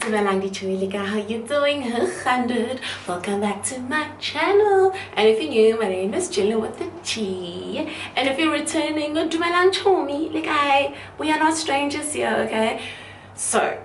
Dumelang Di Chomi, how you doing? 100. Welcome back to my channel. And if you're new, my name is Gillian with the G. And if you're returning, Dumelang Chomi, we are not strangers here, okay? So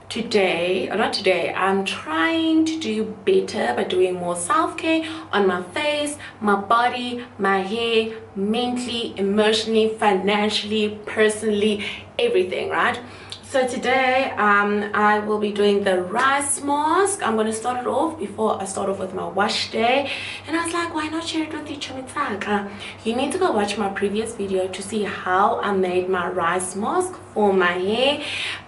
today, or not today, I'm trying to do better by doing more self-care on my face, my body, my hair, mentally, emotionally, financially, personally, everything, right? So today I will be doing the rice mask. I'm going to start it off before I start off with my wash day. And I was like, why not share it with you, Chomi? You need to go watch my previous video to see how I made my rice mask for my hair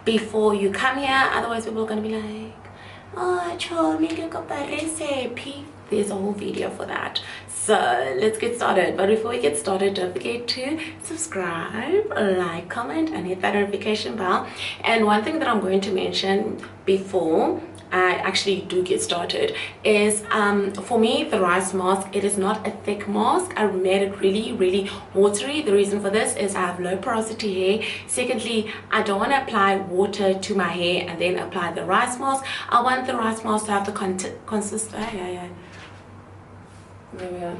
before you come here. Otherwise people are going to be like, oh, Chomi, you got a recipe. There's a whole video for that. So let's get started. But before we get started, don't forget to subscribe, like, comment, and hit that notification bell. And one thing that I'm going to mention before I actually do get started is for me, the rice mask, it is not a thick mask. I made it really watery. The reason for this is I have low porosity hair. Secondly, I don't want to apply water to my hair and then apply the rice mask. I want the rice mask to have the there we go.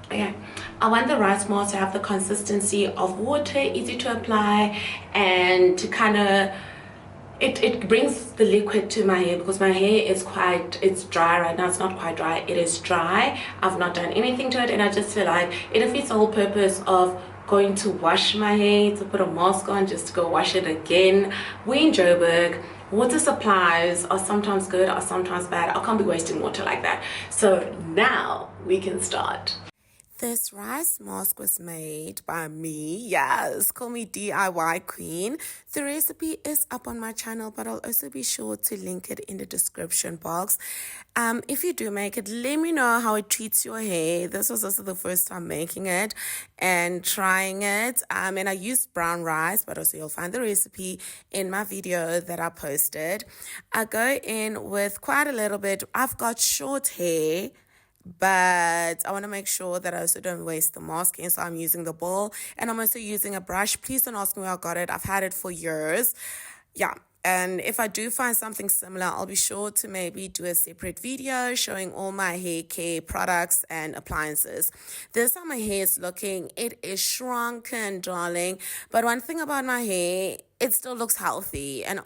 Okay, I want the rice mask to have the consistency of water, easy to apply, and to kind of it brings the liquid to my hair, because my hair is it's dry right now. It's not quite dry, it is dry. I've not done anything to it, and I just feel like it defeats the whole purpose of going to wash my hair, to put a mask on just to go wash it again. We in Joburg, water supplies are sometimes good or sometimes bad. I can't be wasting water like that. So now we can start. This rice mask was made by me. Yes, call me DIY Queen. The recipe is up on my channel, but I'll also be sure to link it in the description box. If you do make it, let me know how it treats your hair. This was also the first time making it and trying it. And I used brown rice, but also you'll find the recipe in my video that I posted. I go in with quite a little bit. I've got short hair, but I want to make sure that I also don't waste the masking, so I'm using the bowl, and I'm also using a brush. Please don't ask me where I got it. I've had it for years. Yeah. And if I do find something similar, I'll be sure to maybe do a separate video showing all my hair care products and appliances. This is how my hair is looking. It is shrunken, darling. But one thing about my hair, it still looks healthy. And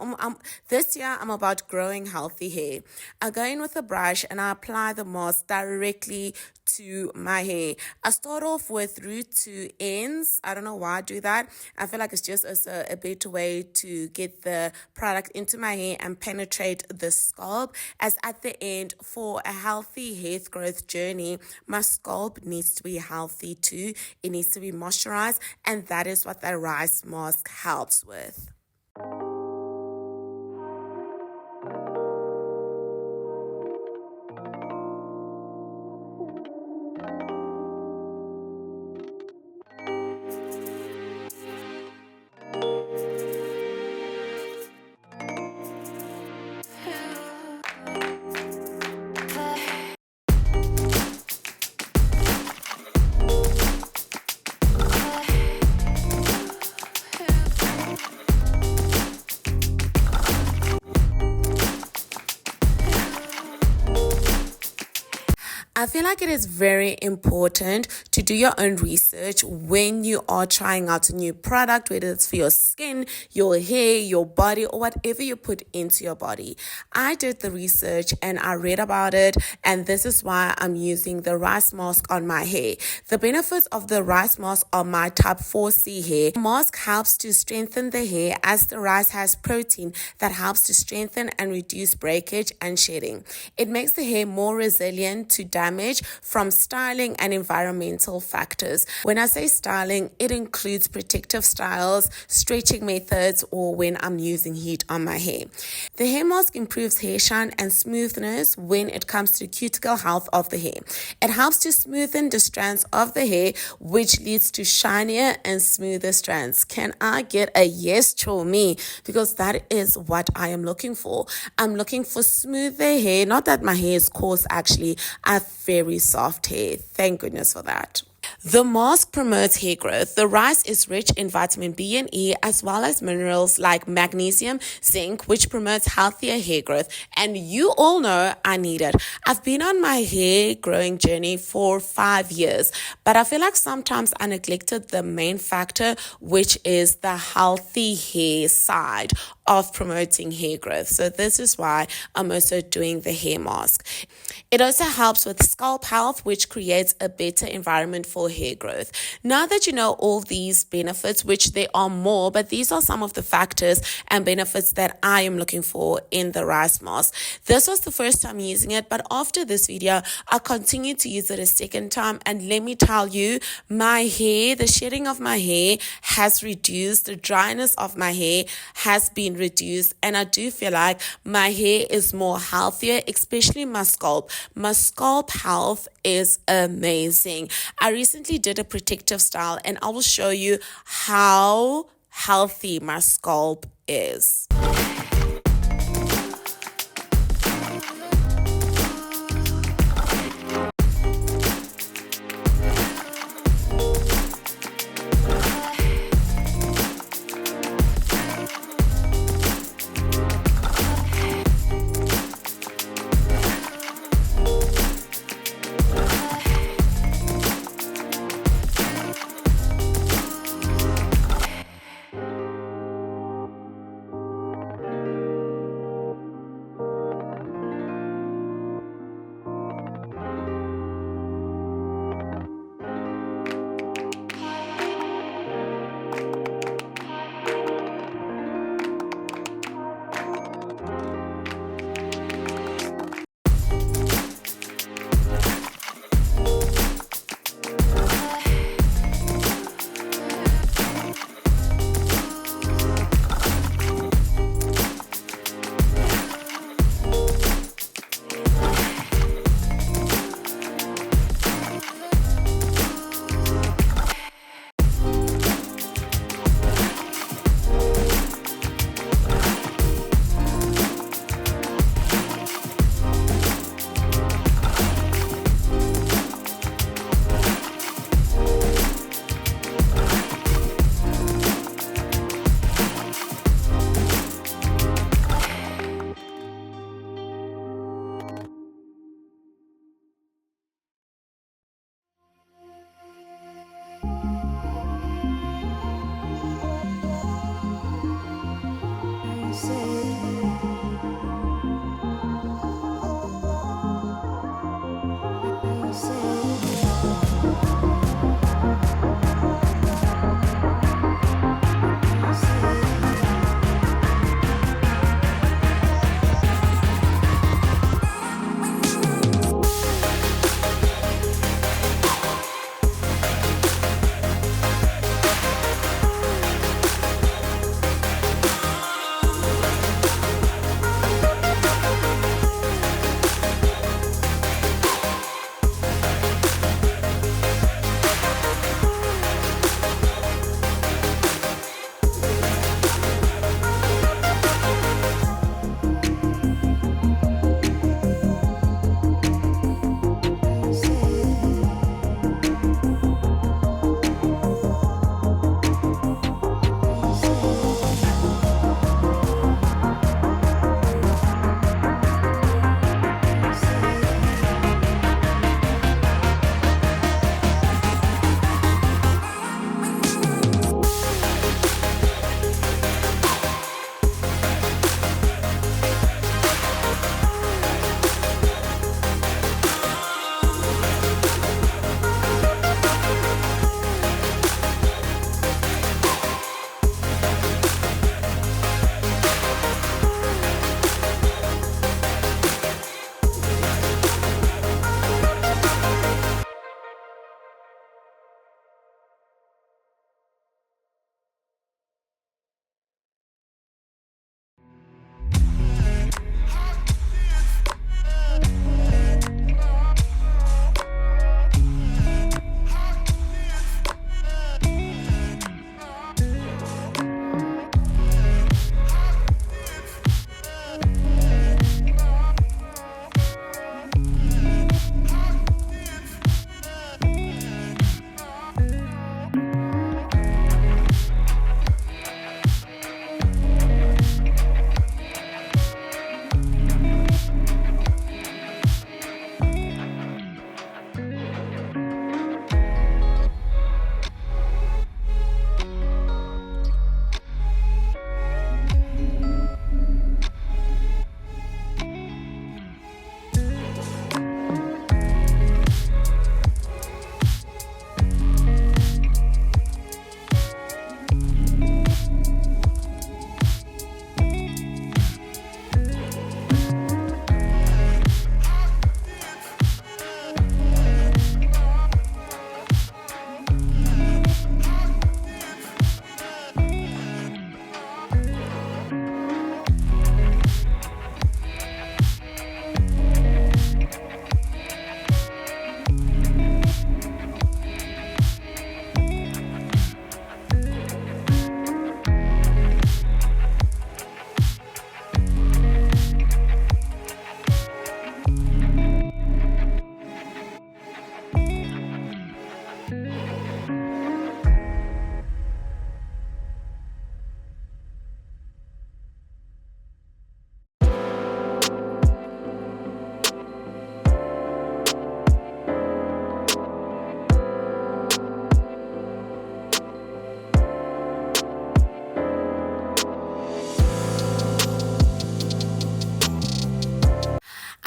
this year, I'm about growing healthy hair. I go in with a brush and I apply the mask directly to my hair. I start off with root to ends. I don't know why I do that. I feel like it's just also a better way to get the product into my hair and penetrate the scalp. As at the end, for a healthy hair growth journey, my scalp needs to be healthy too. It needs to be moisturized, and that is what the rice mask helps with. I feel like it is very important to do your own research when you are trying out a new product, whether it's for your skin, your hair, your body, or whatever you put into your body. I did the research and I read about it, and this is why I'm using the rice mask on my hair. The benefits of the rice mask are my type 4C hair. The mask helps to strengthen the hair, as the rice has protein that helps to strengthen and reduce breakage and shedding. It makes the hair more resilient to damage from styling and environmental factors. When I say styling, it includes protective styles, stretching methods, or when I'm using heat on my hair. The hair mask improves hair shine and smoothness when it comes to cuticle health of the hair. It helps to smoothen the strands of the hair, which leads to shinier and smoother strands. Can I get a yes, Chomi? Because that is what I am looking for. I'm looking for smoother hair. Not that my hair is coarse, actually. I have very soft hair. Thank goodness for that. The mask promotes hair growth. The rice is rich in vitamin B and E as well as minerals like magnesium, zinc, which promotes healthier hair growth. And you all know I need it. I've been on my hair growing journey for 5 years, but I feel like sometimes I neglected the main factor, which is the healthy hair side of promoting hair growth. So this is why I'm also doing the hair mask. It also helps with scalp health, which creates a better environment for hair growth. Now that you know all these benefits, which there are more, but these are some of the factors and benefits that I am looking for in the rice mask. This was the first time using it, but after this video, I'll continue to use it a second time. And let me tell you, my hair, the shedding of my hair has reduced. The dryness of my hair has been reduced. And I do feel like my hair is more healthier, especially my scalp. My scalp health is amazing. I recently did a protective style and I will show you how healthy my scalp is.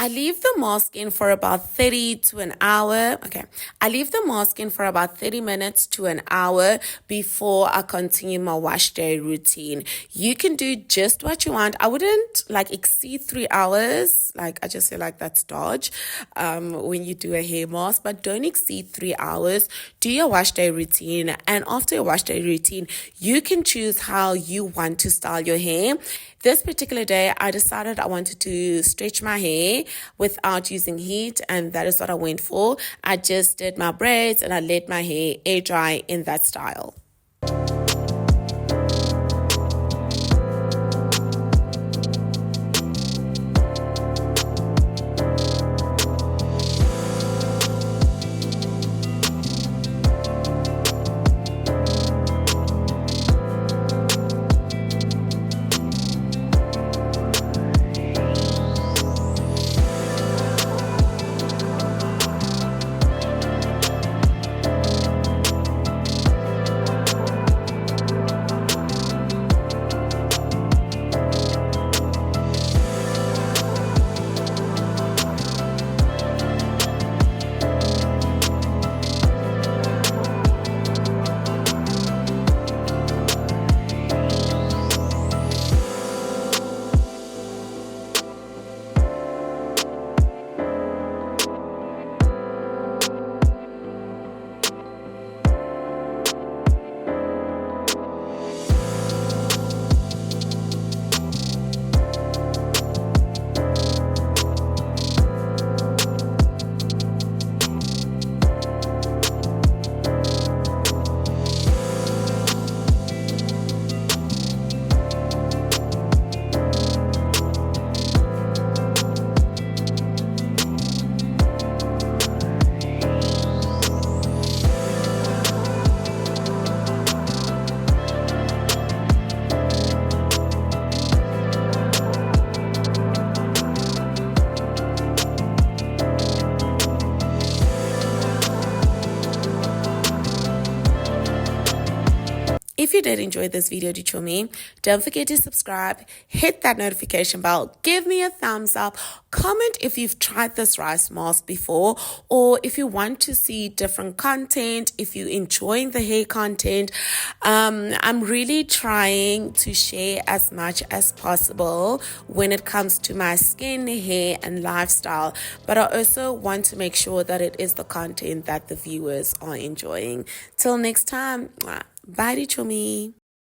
I leave the mask in for about 30 to an hour. Okay. I leave the mask in for about 30 minutes to an hour before I continue my wash day routine. You can do just what you want. I wouldn't exceed 3 hours. I just feel like that's dodge when you do a hair mask, but don't exceed 3 hours. Do your wash day routine, and after your wash day routine, you can choose how you want to style your hair. This particular day, I decided I wanted to stretch my hair without using heat, and that is what I went for. I just did my braids and I let my hair air dry in that style. If you did enjoy this video, Di Chomi, don't forget to subscribe, hit that notification bell, give me a thumbs up, comment if you've tried this rice mask before, or if you want to see different content, if you're enjoying the hair content. I'm really trying to share as much as possible when it comes to my skin, hair, and lifestyle, but I also want to make sure that it is the content that the viewers are enjoying. Till next time. Bye, Di Chomi.